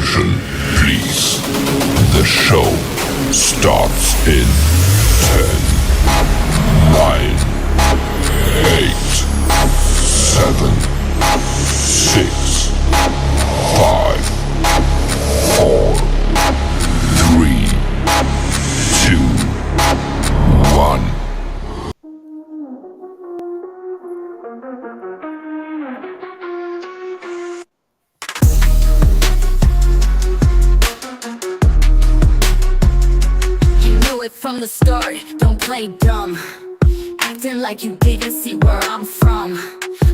Attention, please. The show starts in 10, 9, 8, 7, 6, 5, 4, 3, 2, 1. From the start, don't play dumb, acting like you didn't see where I'm from.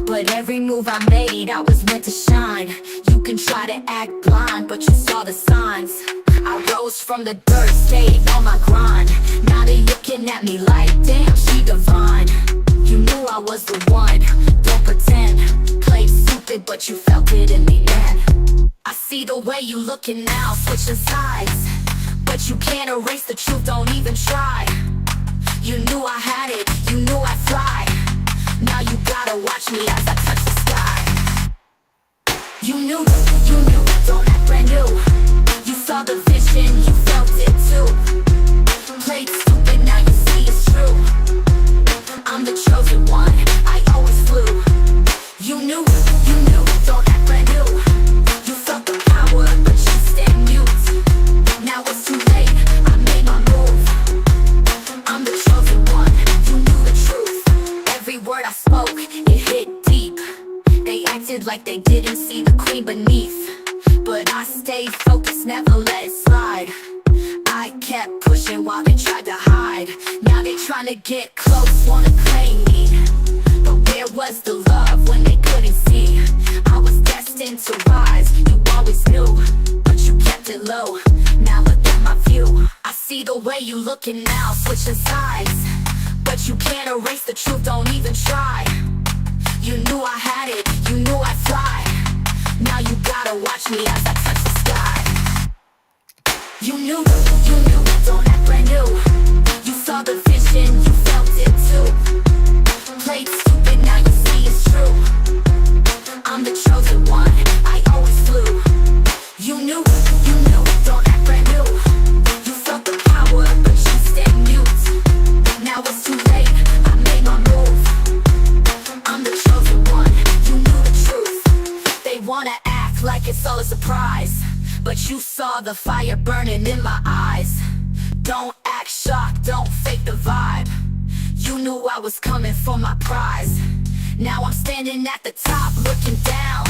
But every move I made, I was meant to shine. You can try to act blind, but you saw the signs. I rose from the dirt, stayed on my grind. Now they looking at me like, damn, she divine. You knew I was the one, don't pretend. Played stupid, but you felt it in the end. I see the way you looking now, switching sides. But you can't erase the truth, don't even try. You knew I had it, you knew I'd fly. Now you gotta watch me as I touch the sky. You knew, don't act brand new. You saw the vision, you felt it too. Played stupid, now you see it's true. I'm the chosen one, I always flew. You knew, don't act brand new. You felt the power, but you stayed mute. Now it's too late, I made my move. I'm the chosen one, you knew the truth. Every word I spoke, it hit deep. They acted like they didn't see the queen beneath. But I stayed focused, never let it slide. I kept pushing while they tried to hide. Now they trying to get close, wanna claim me. But where was the love when they couldn't see? I was destined to rise, you always knew. But you kept it low, now look at my view. I see the way you looking now, switching sides. But you can't erase the truth, don't even try. You knew I had it, you knew I'd fly. Now you gotta watch me as I touch the sky. You knew, don't act brand new. You saw the vision, you felt it too. Played stupid, now you see it's true. I'm the chosen one, I always flew. You knew, don't act brand new. You felt the power, but you stayed mute. Now it's too late, I made my move. I'm the chosen one, you knew the truth. They wanna act like it's all a surprise, but you saw the fire burning in my eyes. Don't act shocked, don't fake the vibe. You knew I was coming for my prize. Now I'm standing at the top, looking down.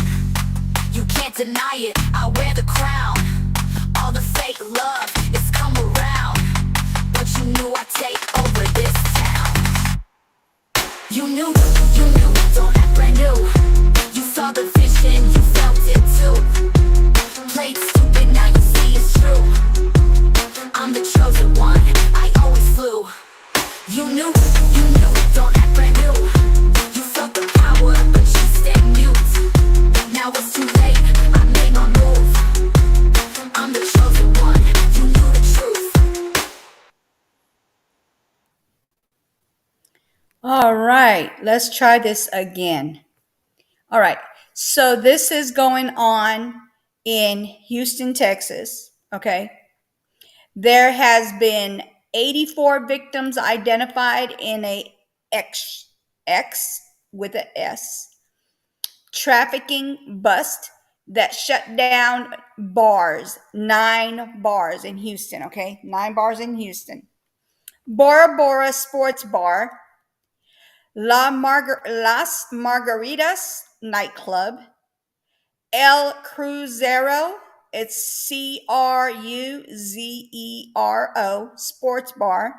You can't deny it, I wear the crown. All the fake love, it's come around. But you knew I'd take over this town. You knew, don't act brand new. You saw the vision, you felt it too. Played stupid, now you see it's true. I'm the chosen one, I always flew. You knew, don't act brand new. You felt the power, but you stayed mute. Now it's too late, I made my move. I'm the chosen one, you knew the truth. All right, let's try this again. All right, so this is going on in Houston, Texas, okay? There has been 84 victims identified in a X with a S trafficking bust that shut down bars, 9 bars in Houston, okay? 9 bars in Houston. Bora Bora Sports Bar, Las Margaritas nightclub, El Crucero, it's Cruzero sports bar,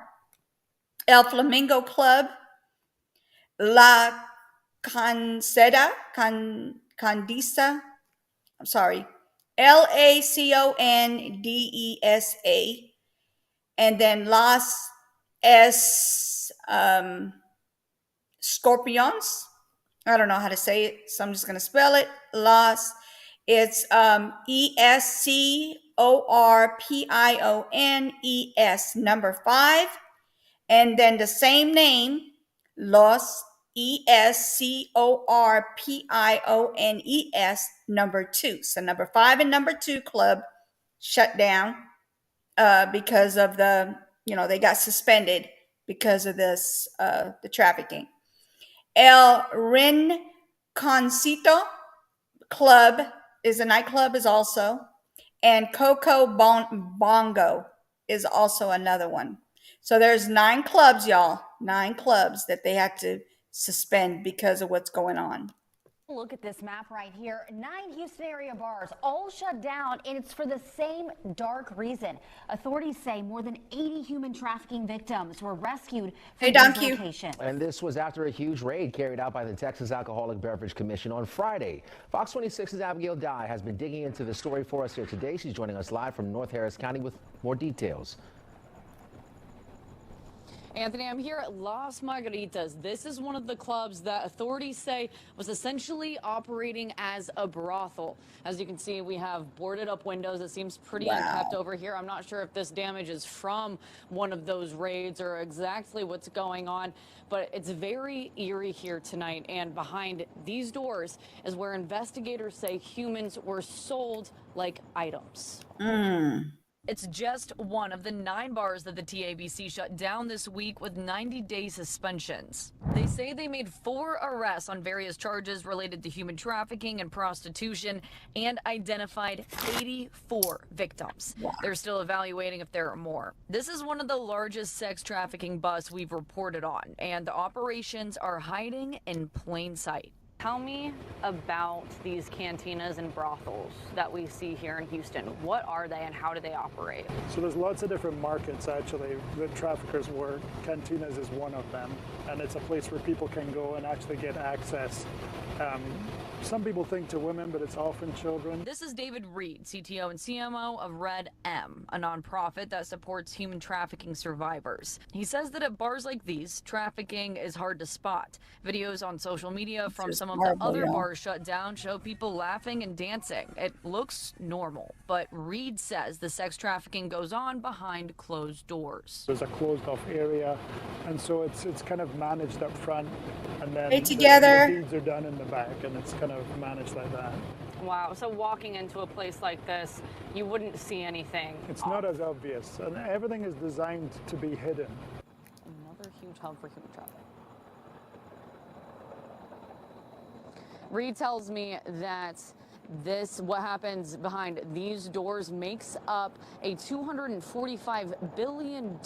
El Flamingo Club, La Condesa, I'm sorry, LACONDESA, and then Las Scorpions. I don't know how to say it, so I'm just going to spell it. Las, it's ESCORPIONES, number 5. And then the same name, Los, ESCORPIONES, number 2. So number 5 and number 2 club shut down because of they got suspended because of this, the trafficking. El Rinconcito Club is a nightclub, is also, and Bongo is also another one. So there's 9 clubs, y'all, 9 clubs that they had to suspend because of what's going on. Look at this map right here. 9 Houston area bars all shut down, and it's for the same dark reason. Authorities say more than 80 human trafficking victims were rescued from these locations. And this was after a huge raid carried out by the Texas Alcoholic Beverage Commission on Friday. Fox 26's Abigail Dye has been digging into the story for us here today. She's joining us live from North Harris County with more details. Anthony, I'm here at Las Margaritas. This is one of the clubs that authorities say was essentially operating as a brothel. As you can see, we have boarded up windows. It seems pretty unkept over here. I'm not sure if this damage is from one of those raids or exactly what's going on, but it's very eerie here tonight. And behind these doors is where investigators say humans were sold like items. It's just one of the 9 bars that the TABC shut down this week with 90-day suspensions. They say they made 4 arrests on various charges related to human trafficking and prostitution and identified 84 victims. They're still evaluating if there are more. This is one of the largest sex trafficking busts we've reported on, and the operations are hiding in plain sight. Tell me about these cantinas and brothels that we see here in Houston. What are they and how do they operate? So there's lots of different markets actually that traffickers work. Cantinas is one of them, and it's a place where people can go and actually get access. Some people think to women, but it's often children. This is David Reed, CTO and CMO of Red M, a nonprofit that supports human trafficking survivors. He says that at bars like these, trafficking is hard to spot. Videos on social media from some of the other bars shut down show people laughing and dancing. It looks normal, but Reed says the sex trafficking goes on behind closed doors. There's a closed off area, and so it's kind of managed up front, and then Hey, together. the deeds are done in the back, and it's kind of managed like that. Wow, so walking into a place like this, you wouldn't see anything. It's not as obvious, and everything is designed to be hidden. Another huge hub for human trafficking. Reed tells me that what happens behind these doors makes up a $245 billion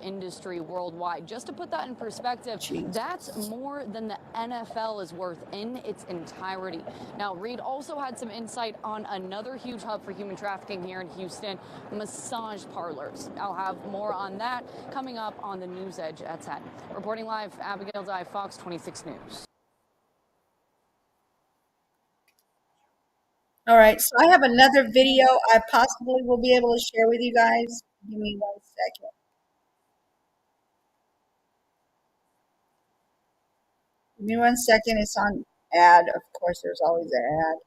industry worldwide. Just to put that in perspective, that's more than the NFL is worth in its entirety. Now, Reed also had some insight on another huge hub for human trafficking here in Houston, massage parlors. I'll have more on that coming up on the News Edge at 10. Reporting live, Abigail Dye, Fox 26 News. All right, so I have another video I possibly will be able to share with you guys. Give me 1 second. Give me 1 second. It's on ad. Of course, there's always an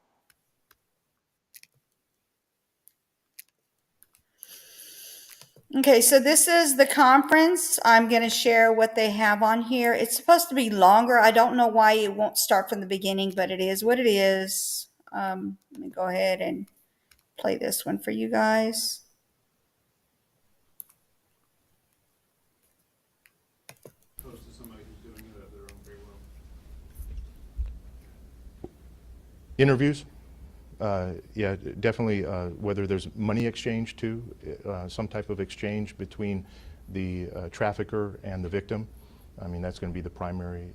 ad. Okay, so this is the conference. I'm going to share what they have on here. It's supposed to be longer. I don't know why it won't start from the beginning, but it is what it is. Let me go ahead and play this one for you guys. Interviews, yeah, definitely. Whether there's money exchange too, some type of exchange between the trafficker and the victim. I mean, that's going to be the primary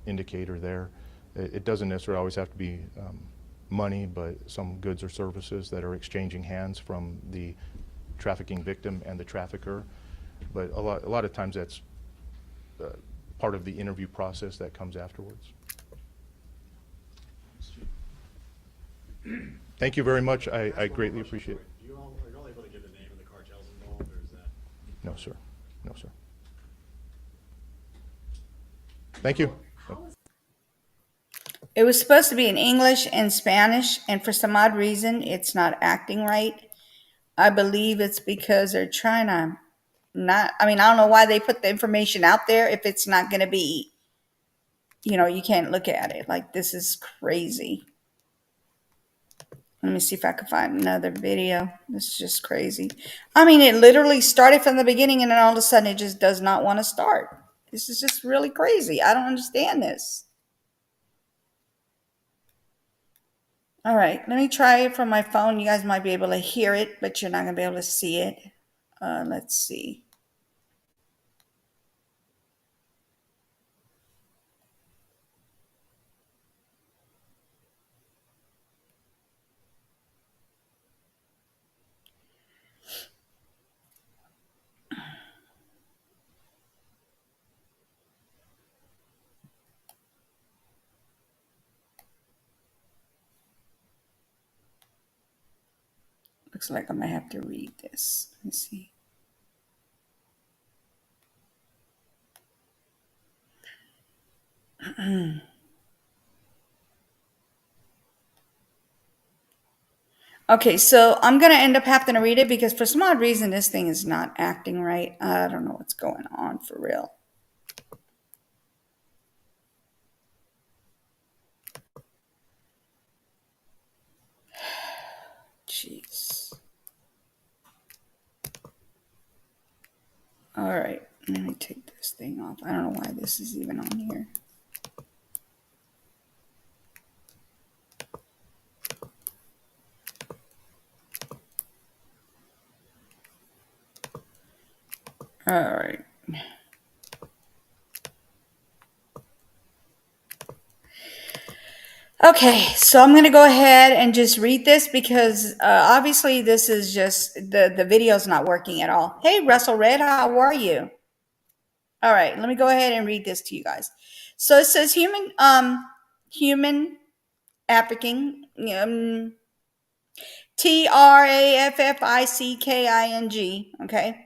indicator there. It doesn't necessarily always have to be money, but some goods or services that are exchanging hands from the trafficking victim and the trafficker. But a lot of times that's part of the interview process that comes afterwards. Thank you very much. I greatly appreciate it. Are you all able to give the name of the cartels involved, or is that? No, sir. No, sir. Thank you. It was supposed to be in English and Spanish, and for some odd reason, it's not acting right. I believe it's because they're trying to I don't know why they put the information out there if it's not going to be, you can't look at it. Like, this is crazy. Let me see if I can find another video. This is just crazy. I mean, it literally started from the beginning and then all of a sudden it just does not want to start. This is just really crazy. I don't understand this. All right, let me try it from my phone. You guys might be able to hear it, but you're not going to be able to see it. Let's see. Looks like I might have to read this. Let me see. Okay, so I'm going to end up having to read it because for some odd reason this thing is not acting right. I don't know what's going on for real. Jeez. All right, let me take this thing off. I don't know why this is even on here. All right. Okay, so I'm going to go ahead and just read this because obviously this is just, the video's not working at all. Hey, Russell Red, how are you? All right, let me go ahead and read this to you guys. So it says human trafficking, trafficking, okay?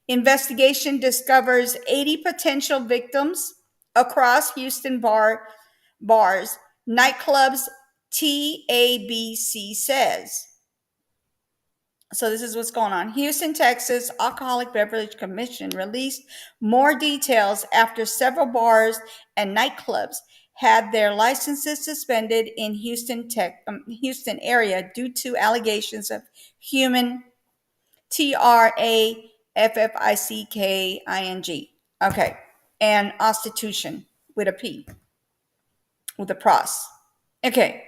Investigation discovers 80 potential victims across Houston bars, nightclubs, TABC says. So this is what's going on. Houston, Texas Alcoholic Beverage Commission released more details after several bars and nightclubs had their licenses suspended in Houston area due to allegations of human trafficking, okay, and prostitution with a P, with a pros. Okay.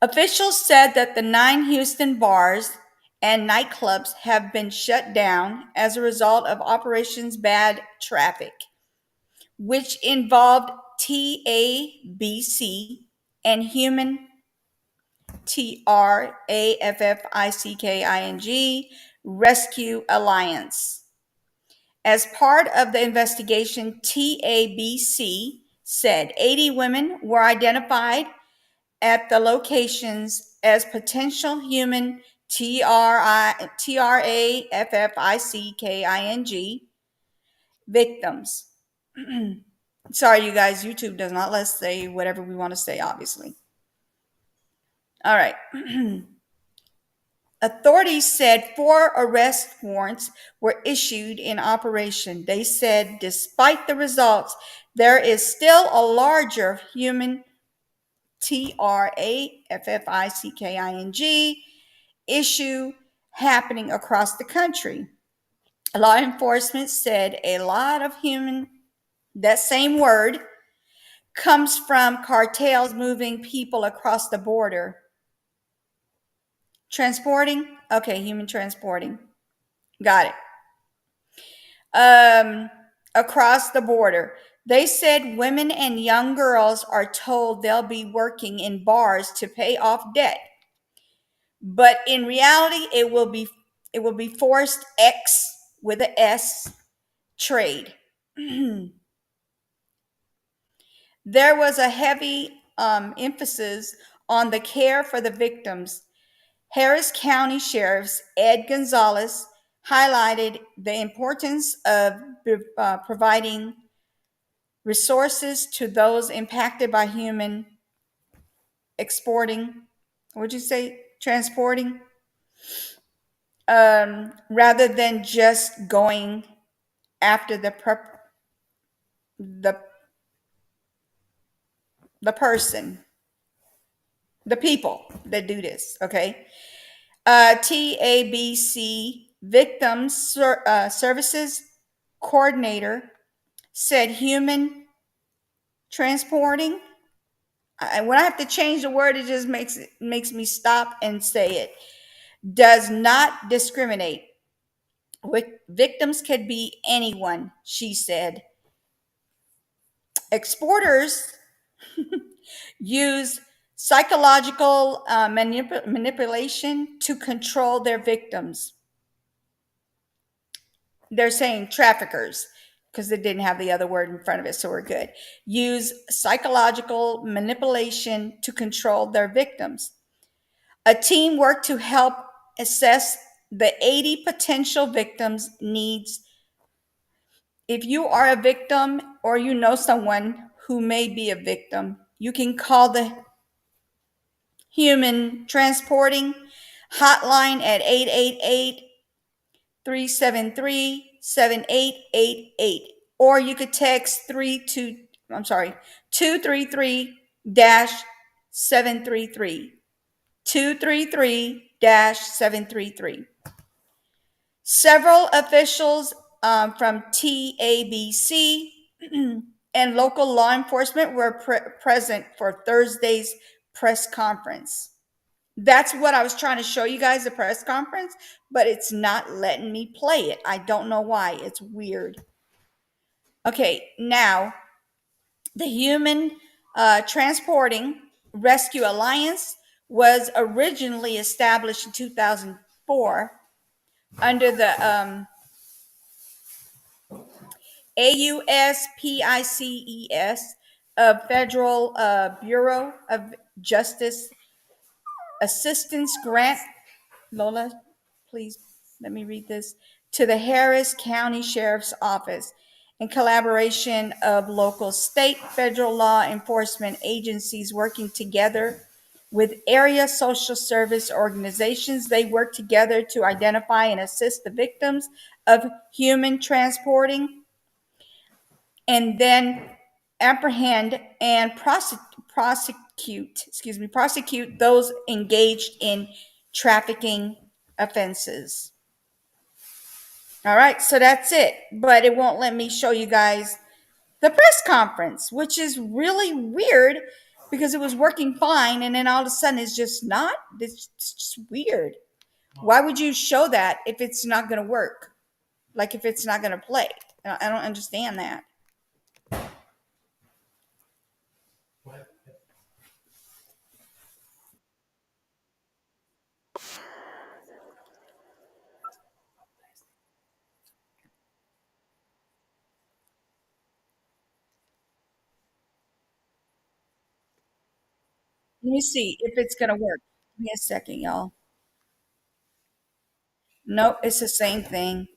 Officials said that the 9 Houston bars and nightclubs have been shut down as a result of Operations Bad Traffic, which involved TABC and Human trafficking Rescue Alliance. As part of the investigation, TABC said 80 women were identified at the locations as potential human trafficking victims. Sorry, you guys, YouTube does not let us say whatever we want to say, obviously. All right. Authorities said 4 arrest warrants were issued in operation. They said despite the results, there is still a larger human trafficking issue happening across the country. Law enforcement said a lot of human, that same word, comes from cartels moving people across the border. Transporting? Okay, human transporting. Got it. Across the border. They said women and young girls are told they'll be working in bars to pay off debt. But in reality, it will be forced X with a S trade. There was a heavy emphasis on the care for the victims. Harris County Sheriff Ed Gonzalez highlighted the importance of providing resources to those impacted by human transporting, rather than just going after the person. the people that do this, okay? TABC Services Coordinator said human transporting. When I have to change the word, it just makes me stop and say it. Does not discriminate. Victims could be anyone, she said. Exporters use psychological manipulation to control their victims. They're saying traffickers because they didn't have the other word in front of it, so we're good. Use psychological manipulation to control their victims. A team worked to help assess the 80 potential victims' needs. If you are a victim or you know someone who may be a victim, you can call the human transporting hotline at 888-373-7888, or you could text 233-733, 233-733. Several officials from TABC and local law enforcement were present for Thursday's press conference. That's what I was trying to show you guys, the press conference, but it's not letting me play it. I don't know why. It's weird. Okay, now the Human Transporting Rescue Alliance was originally established in 2004 under the AUSPICES of Federal Bureau of Justice Assistance Grant. Lola, please let me read this. To the Harris County Sheriff's Office in collaboration of local, state, federal law enforcement agencies working together with area social service organizations. They work together to identify and assist the victims of human transporting and then apprehend and prosecute those engaged in trafficking offenses. All right, so that's it. But it won't let me show you guys the press conference, which is really weird because it was working fine and then all of a sudden it's just not. It's just weird. Why would you show that if it's not going to work? Like if it's not going to play? I don't understand that. Let me see if it's going to work. Give me a second, y'all. Nope, it's the same thing.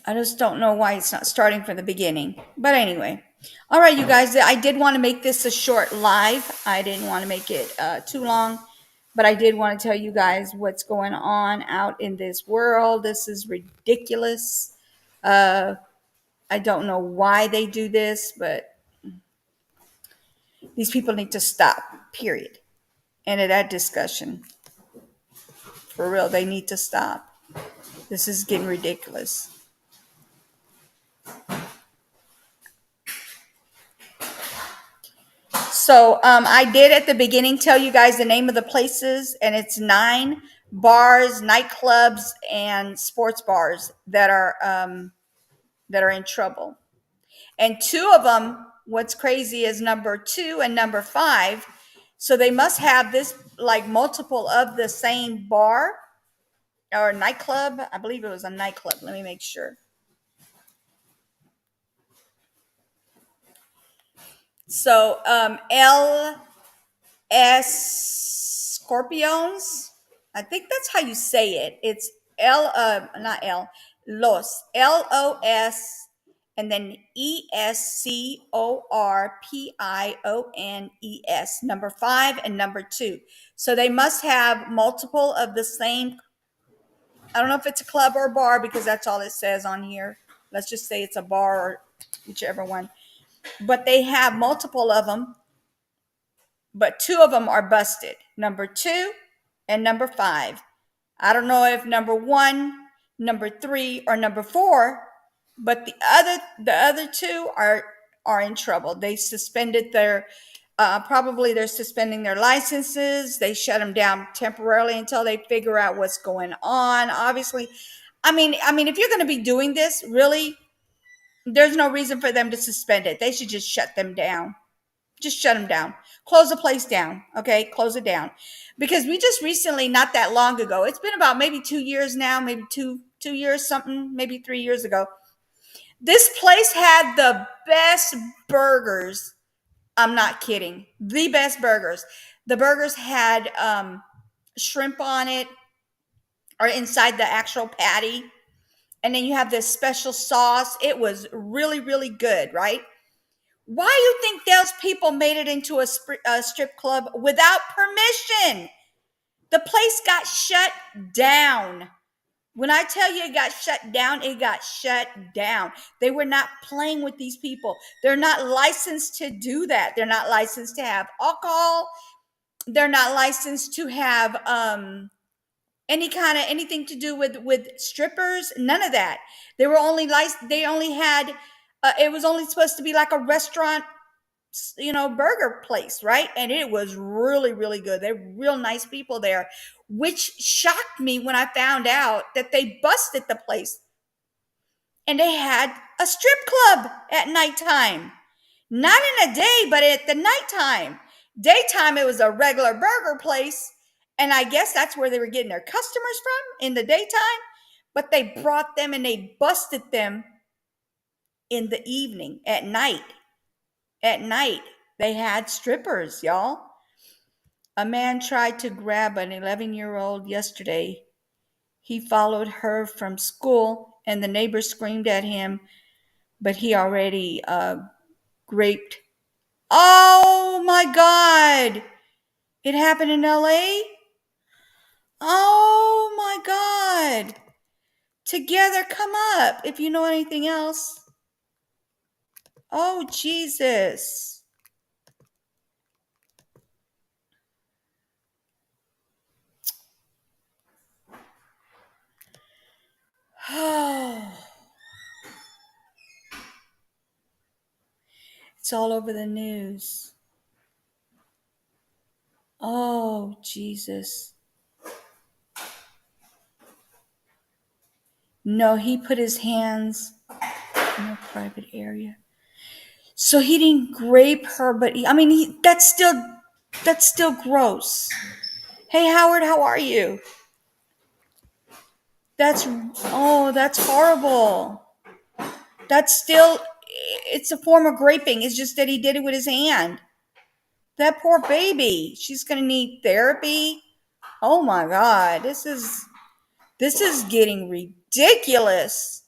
I just don't know why it's not starting from the beginning. But anyway. All right, you guys, I did want to make this a short live. I didn't want to make it too long. But I did want to tell you guys what's going on out in this world. This is ridiculous. I don't know why they do this, but these people need to stop, period. End of that discussion. For real, they need to stop. This is getting ridiculous. So I did at the beginning tell you guys the name of the places, and it's 9 bars, nightclubs, and sports bars that are in trouble. And 2 of them, what's crazy is number 2 and number 5. So they must have this like multiple of the same bar or nightclub. I believe it was a nightclub. Let me make sure. So LS Scorpions, I think that's how you say it. It's Los, LOS, and then ESCORPIONES, number 5 and number 2. So they must have multiple of the same. I don't know if it's a club or a bar because that's all it says on here. Let's just say it's a bar or whichever one. but they have multiple of them, but 2 of them are busted. Number 2 and number 5. I don't know if number 1, number 3, or number 4, but the other 2 are in trouble. They suspended their probably they're suspending their licenses. They shut them down temporarily until they figure out what's going on. Obviously, I mean, if you're going to be doing this, really, there's no reason for them to suspend it. They should just shut them down. Just shut them down. Close the place down. Okay, close it down. Because we just recently, not that long ago, it's been about maybe 2 years now, maybe two years something, maybe 3 years ago. This place had the best burgers. I'm not kidding. The best burgers. The burgers had shrimp on it or inside the actual patty. And then you have this special sauce. It was really, really good, right? Why do you think those people made it into a strip club without permission? The place got shut down. When I tell you it got shut down, it got shut down. They were not playing with these people. They're not licensed to do that. They're not licensed to have alcohol. They're not licensed to have anything to do with strippers. None of that. They were only licensed. They only had. It was only supposed to be like a restaurant, burger place, right? And it was really, really good. They're real nice people there, which shocked me when I found out that they busted the place and they had a strip club at nighttime. Not in the day, but at the nighttime. Daytime, it was a regular burger place. And I guess that's where they were getting their customers from in the daytime. But they brought them and they busted them in the evening, at night. At night, they had strippers, y'all. A man tried to grab an 11-year-old yesterday. He followed her from school, and the neighbors screamed at him, but he already raped. Oh, my God. It happened in LA? Oh, my God. Together, come up if you know anything else. Oh, Jesus. Oh. It's all over the news. Oh, Jesus. No, he put his hands in a private area. So he didn't rape her, but that's still gross. Hey, Howard, how are you? That's horrible. It's a form of raping. It's just that he did it with his hand. That poor baby. She's going to need therapy. Oh my God. This is getting ridiculous.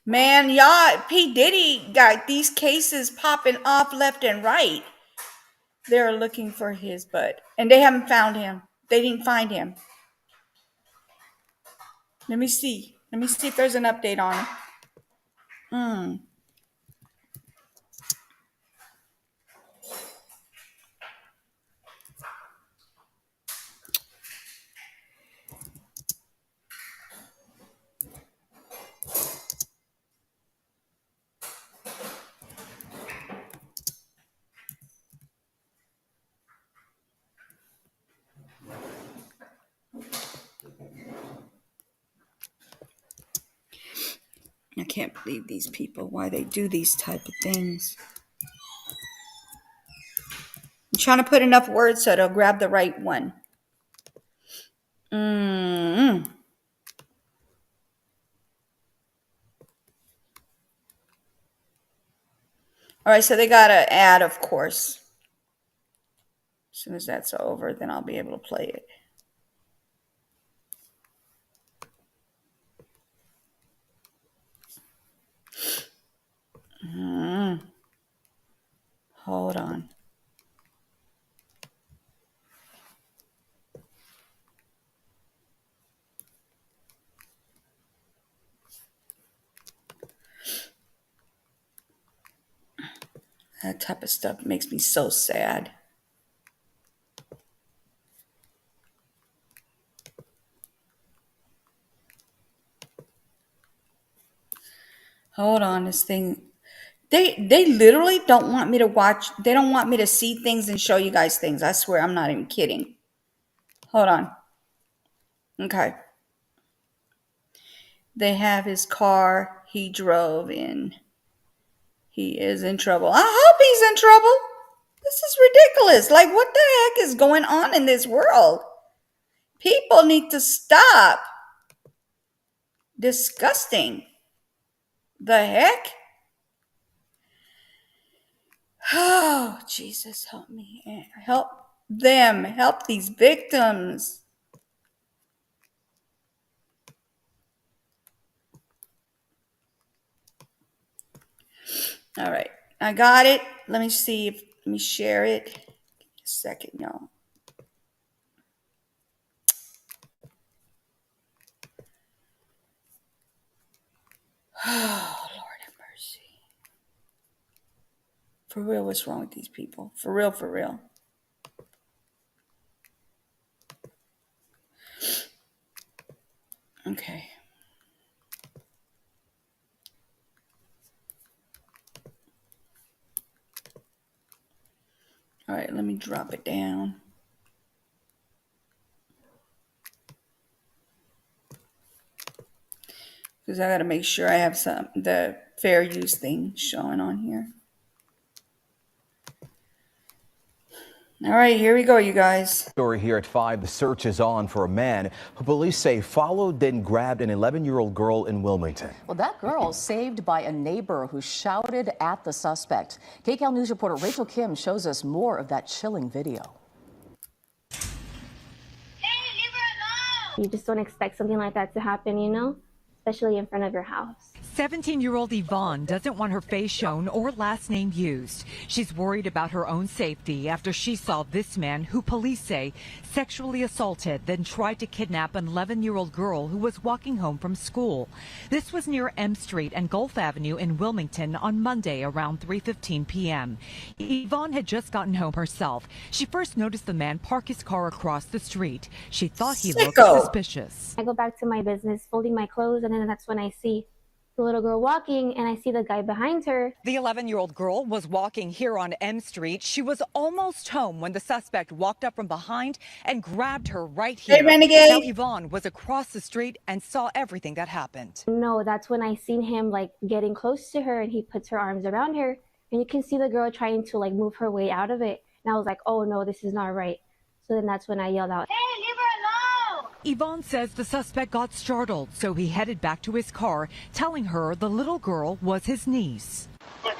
Man, y'all, P. Diddy got these cases popping off left and right. They're looking for his butt. And they haven't found him. They didn't find him. Let me see. If there's an update on him. I can't believe these people, why they do these type of things. I'm trying to put enough words so it'll grab the right one. All right, so they got an ad, of course. As soon as that's over, then I'll be able to play it. Hold on. That type of stuff makes me so sad. Hold on, this thing. They literally don't want me to watch. They don't want me to see things and show you guys things. I swear, I'm not even kidding. Hold on. Okay. They have his car he drove in. He is in trouble. I hope he's in trouble. This is ridiculous. Like, what the heck is going on in this world? People need to stop. Disgusting. The heck? Oh, Jesus, help me. Help them. Help these victims. All right. I got it. Let me see if, let me share it. Give me a second, y'all. Oh, Lord have mercy. For real, what's wrong with these people? For real, for real. Okay. All right, let me drop it down. Because I got to make sure I have the fair use thing showing on here. All right, here we go, you guys. Story here at 5. The search is on for a man who police say followed, then grabbed an 11-year-old girl in Wilmington. Well, that girl saved by a neighbor who shouted at the suspect. KCAL News reporter Rachel Kim shows us more of that chilling video. Hey, leave her alone! You just don't expect something like that to happen, you know? Especially in front of your house. 17-year-old Yvonne doesn't want her face shown or last name used. She's worried about her own safety after she saw this man, who police say sexually assaulted, then tried to kidnap an 11-year-old girl who was walking home from school. This was near M Street and Gulf Avenue in Wilmington on Monday around 3:15 p.m. Yvonne had just gotten home herself. She first noticed the man park his car across the street. She thought he looked suspicious. I go back to my business, folding my clothes, and then that's when I see the little girl walking, and I see the guy behind her. The 11-year-old girl was walking here on M Street. She was almost home when the suspect walked up from behind and grabbed her right here. Hey, renegade. Now Yvonne was across the street and saw everything that happened. No, that's when I seen him like getting close to her, and he puts her arms around her, and you can see the girl trying to like move her way out of it. And I was like, oh no, this is not right. So then that's when I yelled out, hey, leave her alone! Yvonne says the suspect got startled, so he headed back to his car, telling her the little girl was his niece. And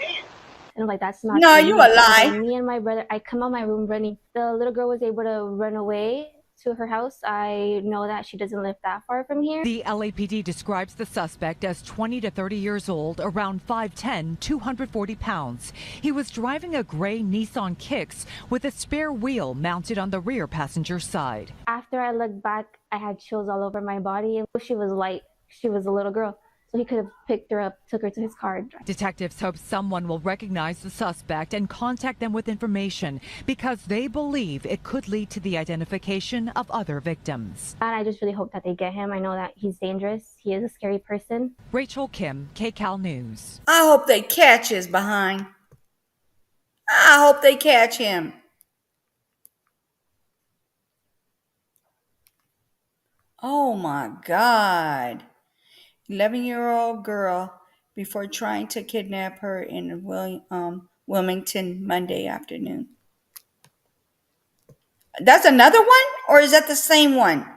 I'm like, that's not No, true. you a lie. And me and my brother, I come out my room running. The little girl was able to run away to her house. I know that she doesn't live that far from here. The LAPD describes the suspect as 20 to 30 years old, around 5'10", 240 pounds. He was driving a gray Nissan Kicks with a spare wheel mounted on the rear passenger side. After I looked back, I had chills all over my body. She was light. She was a little girl. So he could have picked her up, took her to his car. Detectives hope someone will recognize the suspect and contact them with information because they believe it could lead to the identification of other victims. And I just really hope that they get him. I know that he's dangerous. He is a scary person. Rachel Kim, KCAL News. I hope they catch his behind. I hope they catch him. Oh my God. 11-year-old girl before trying to kidnap her in Wilmington Monday afternoon. That's another one? Or is that the same one?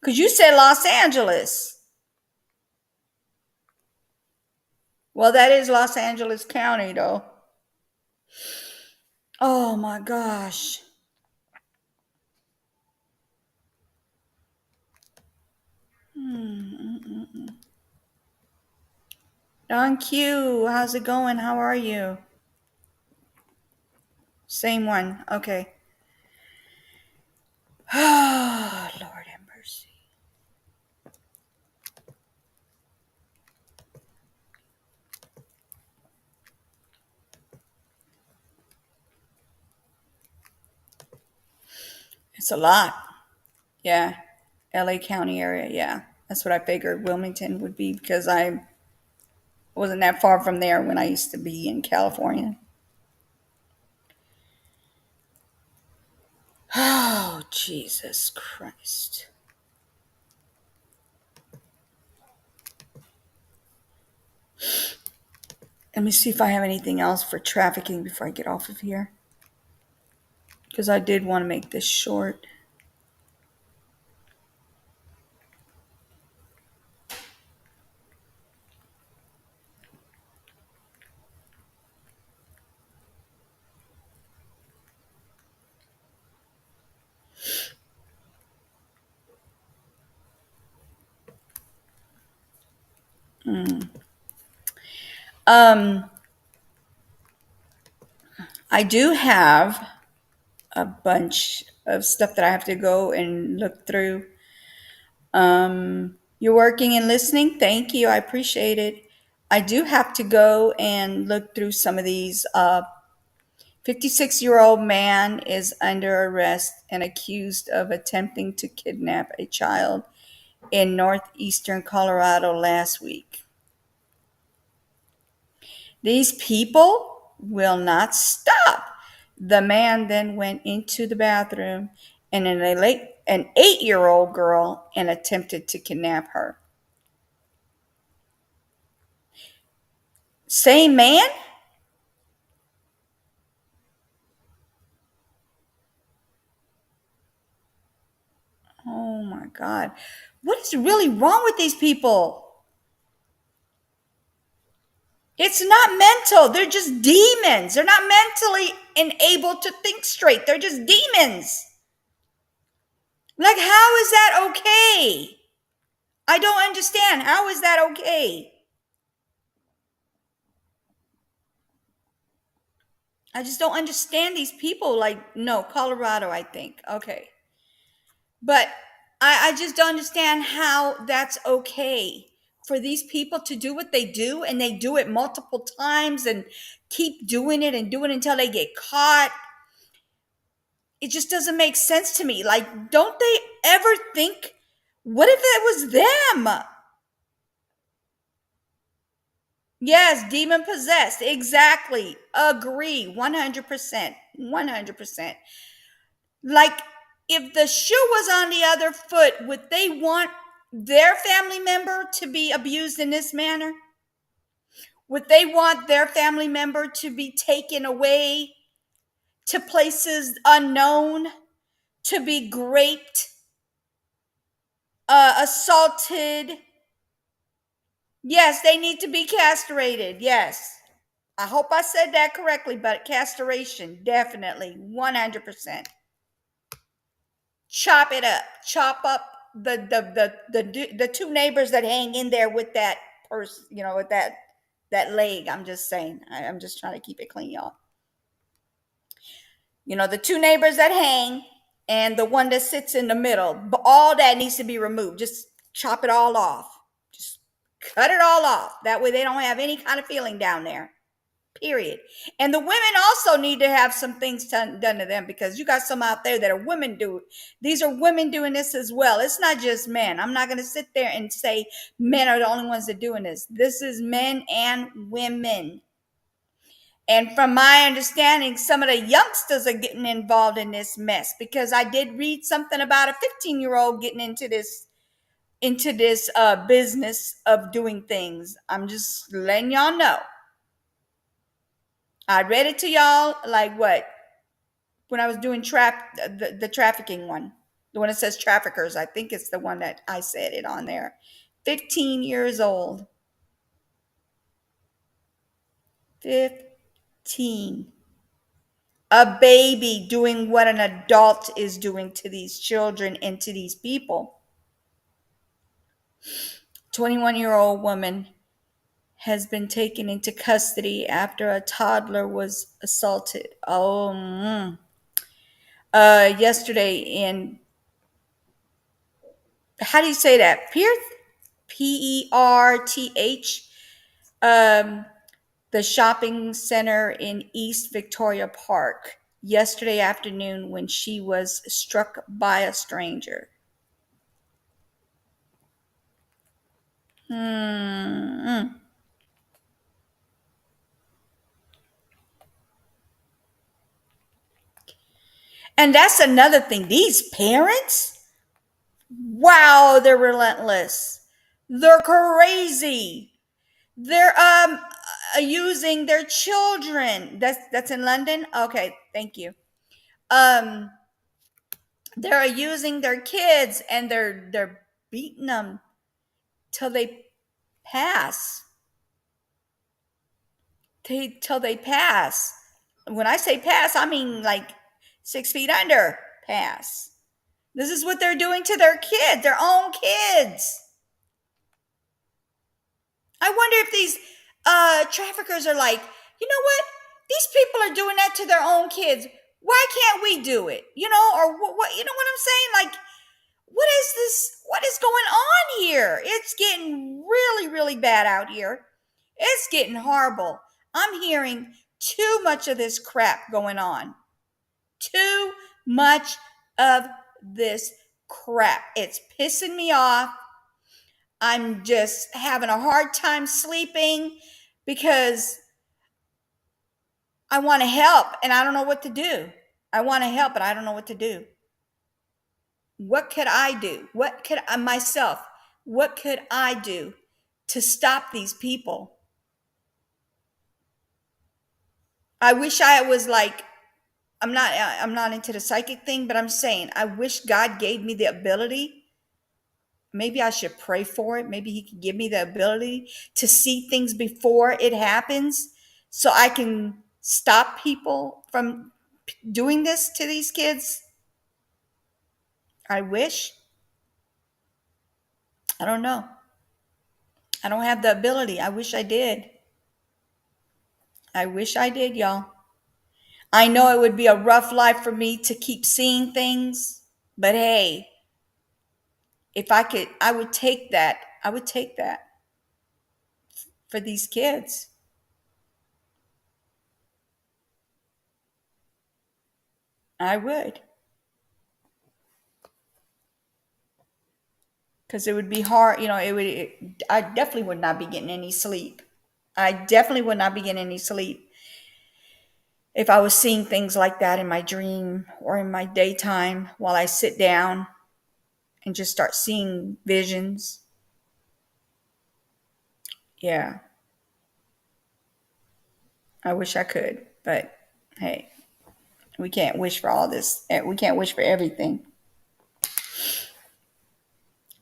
Because you said Los Angeles. Well, that is Los Angeles County, though. Oh my gosh. Don Q, how's it going? How are you? Same one. Okay. Oh, Lord have mercy. It's a lot. Yeah. LA County area. Yeah. That's what I figured Wilmington would be because I wasn't that far from there when I used to be in California. Oh, Jesus Christ. Let me see if I have anything else for trafficking before I get off of here. Because I did want to make this short. I do have a bunch of stuff that I have to go and look through. You're working and listening. Thank you. I appreciate it. I do have to go and look through some of these. 56-year-old man is under arrest and accused of attempting to kidnap a child in northeastern Colorado last week. These people will not stop. The man then went into the bathroom and an 8-year-old girl and attempted to kidnap her. Same man? Oh my God. What is really wrong with these people? It's not mental. They're just demons. They're not mentally enabled to think straight. They're just demons. Like, how is that okay? I don't understand. How is that okay? I just don't understand these people. Like, no, Colorado, I think. Okay. But I just don't understand how that's okay for these people to do what they do, and they do it multiple times and keep doing it and doing it until they get caught. It just doesn't make sense to me. Like, don't they ever think, what if it was them? Yes, demon possessed. Exactly. Agree. 100%. 100%. Like, if the shoe was on the other foot, would they want their family member to be abused in this manner? Would they want their family member to be taken away to places unknown, to be raped, assaulted? Yes, they need to be castrated. Yes. I hope I said that correctly, but castration, definitely, 100%. Chop it up. Chop up the two neighbors that hang in there with that person, with that leg. I'm just saying. I'm just trying to keep it clean, y'all. The two neighbors that hang and the one that sits in the middle, but all that needs to be removed. Just chop it all off. Just cut it all off. That way they don't have any kind of feeling down there. Period. And the women also need to have some things done to them, because you got some out there that are women do. These are women doing this as well. It's not just men. I'm not going to sit there and say men are the only ones that are doing this. This is men and women. And from my understanding, some of the youngsters are getting involved in this mess, because I did read something about a 15-year-old getting into this business of doing things. I'm just letting y'all know. I read it to y'all like what? When I was doing the trafficking one. The one that says traffickers. I think it's the one that I said it on there. 15 years old. 15. A baby doing what an adult is doing to these children and to these people. 21-year-old woman has been taken into custody after a toddler was assaulted. Yesterday in, how do you say that? Perth? The shopping center in East Victoria Park. yesterday afternoon when she was struck by a stranger. And that's another thing. These parents, wow, they're relentless. They're crazy. They're using their children. That's in London. Okay, thank you. They're using their kids and they're beating them till they pass. Till they pass. When I say pass, I mean like 6 feet under pass. This is what they're doing to their kids, their own kids. I wonder if these traffickers are like, you know what? These people are doing that to their own kids. Why can't we do it? You know, or what? You know what I'm saying? Like, what is this? What is going on here? It's getting really, really bad out here. It's getting horrible. I'm hearing too much of this crap going on. Too much of this crap. It's pissing me off. I'm just having a hard time sleeping because I want to help and I don't know what to do. I want to help, but I don't know what to do. What could I do? What could I do to stop these people? I wish I was like, I'm not into the psychic thing, but I'm saying I wish God gave me the ability. Maybe I should pray for it. Maybe he could give me the ability to see things before it happens so I can stop people from doing this to these kids. I wish. I don't know. I don't have the ability. I wish I did. I wish I did, y'all. I know it would be a rough life for me to keep seeing things, but hey, if I could, I would take that. I would take that for these kids. I would. Because it would be hard, you know, I definitely would not be getting any sleep. I definitely would not be getting any sleep if I was seeing things like that in my dream or in my daytime while I sit down and just start seeing visions. Yeah. I wish I could, but hey, we can't wish for all this. We can't wish for everything.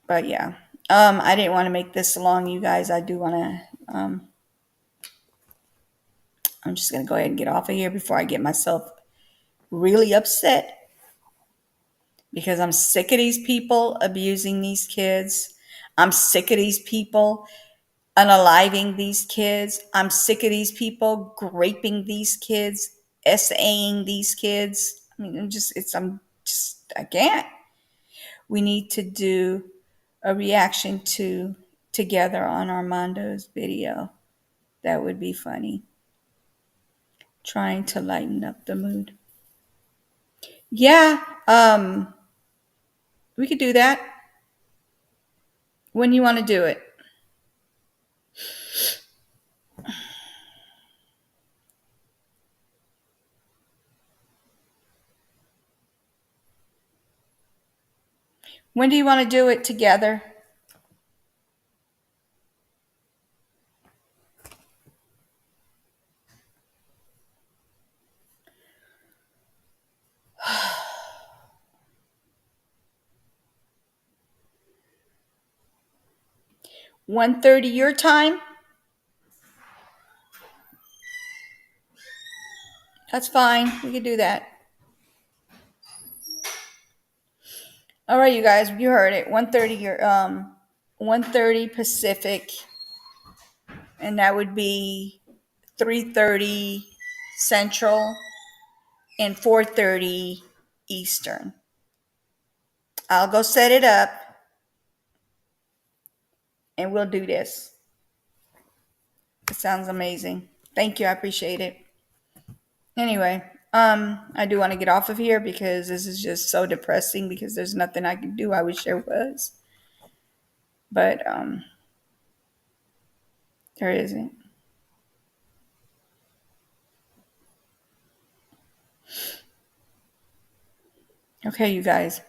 But yeah, I didn't want to make this long, you guys. I do want to, I'm just going to go ahead and get off of here before I get myself really upset because I'm sick of these people abusing these kids. I'm sick of these people unaliving these kids. I'm sick of these people graping these kids, SAing these kids. I mean, I can't. We need to do a reaction together on Armando's video. That would be funny. Trying to lighten up the mood. Yeah, we could do that. When you want to do it? When do you want to do it together? $1:30 your time? That's fine. We can do that. All right, you guys, you heard it. 1:30 your 1:30 Pacific, and that would be 3:30 Central and 4:30 Eastern. I'll go set it up and we'll do this. It sounds amazing. Thank you. I appreciate it. Anyway, I do want to get off of here because this is just so depressing because there's nothing I can do. I wish there was. But there isn't. Okay, you guys.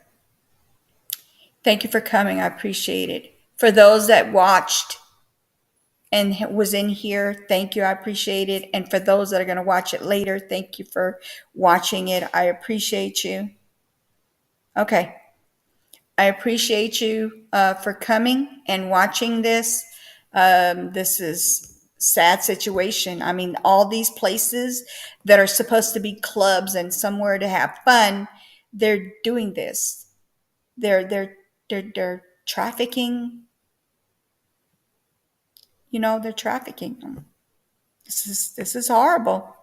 Thank you for coming. I appreciate it. For those that watched and was in here, thank you. I appreciate it. And for those that are going to watch it later, thank you for watching it. I appreciate you. Okay. I appreciate you for coming and watching this. This is a sad situation. I mean, all these places that are supposed to be clubs and somewhere to have fun, they're doing this. They're trafficking. You know, they're trafficking them. This is horrible.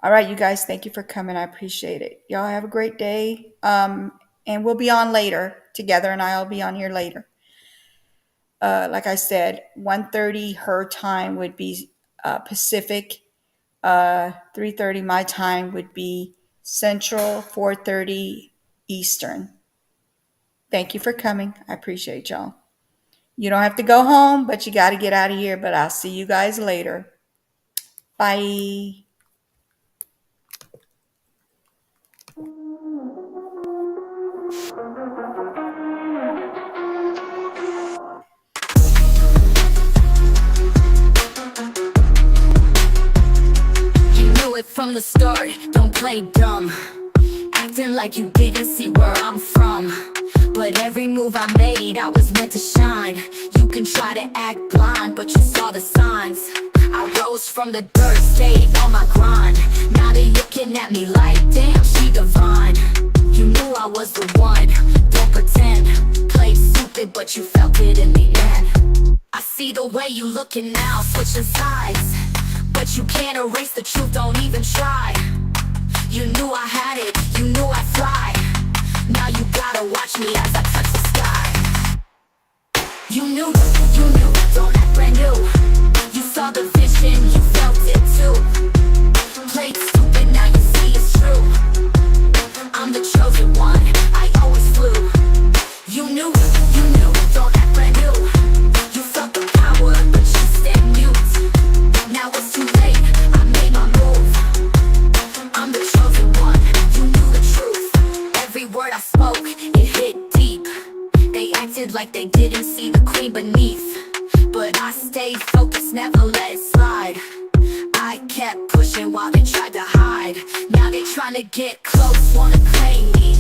All right, you guys, thank you for coming. I appreciate it. Y'all have a great day. And we'll be on later together, and I'll be on here later. Like I said, 1:30 her time would be Pacific. 3:30 my time would be Central. 4:30 Eastern. Thank you for coming. I appreciate y'all. You don't have to go home, but you got to get out of here. But I'll see you guys later. Bye. You knew it from the start, don't play dumb. Acting like you didn't see where I'm from. But every move I made, I was meant to shine. You can try to act blind, but you saw the signs. I rose from the dirt, stayed on my grind. Now they're looking at me like, damn, she divine. You knew I was the one, don't pretend. Played stupid, but you felt it in the end. I see the way you looking now, switching sides. But you can't erase the truth, don't even try. You knew I had it, you knew I'd fly. Now you gotta watch me as I touch the sky. You knew, don't act brand new. You saw the vision, you felt it too. Played stupid, now you see it's true. I'm the chosen one, I always flew. You knew, don't act brand new. You felt the power, but you stayed mute. Now it's too late, I made my move. I'm the chosen one, you knew the truth. Every word I spoke, it hit deep. They acted like they didn't see the queen beneath. But I stayed focused, never let it slide. I kept pushing while they tried to hide. Now they trying to get close, wanna claim me.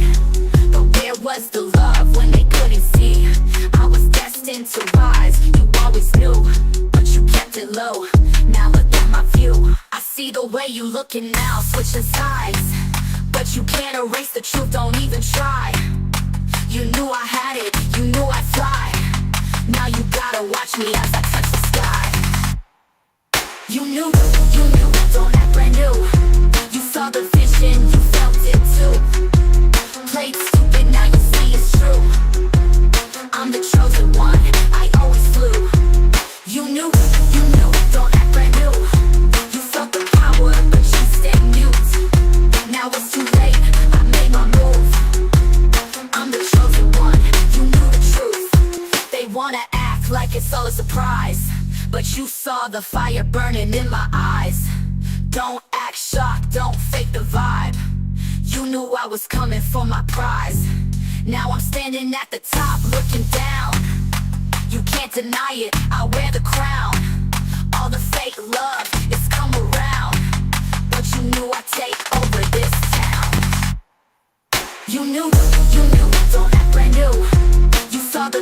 But where was the love when they couldn't see? I was destined to rise, you always knew. But you kept it low, now look at my view. I see the way you looking now, switching sides. But you can't erase the truth, don't even try. You knew I had it, you knew I'd fly. Now you gotta watch me as I touch the sky. You knew, don't act brand new. You saw the vision, you felt it too. Played stupid, now you see it's true. I'm the chosen one, I always flew. You knew, don't act brand new. You felt the power, but you stayed mute. Now it's too late, I made my move. I'm the chosen one, you knew the truth. They wanna act like it's all a surprise, but you saw the fire burning in my eyes. Don't act shocked, don't fake the vibe. You knew I was coming for my prize. Now I'm standing at the top looking down. You can't deny it, I wear the crown. All the fake love, it's come around. But you knew I'd take over this town. You knew, don't act brand new. You saw the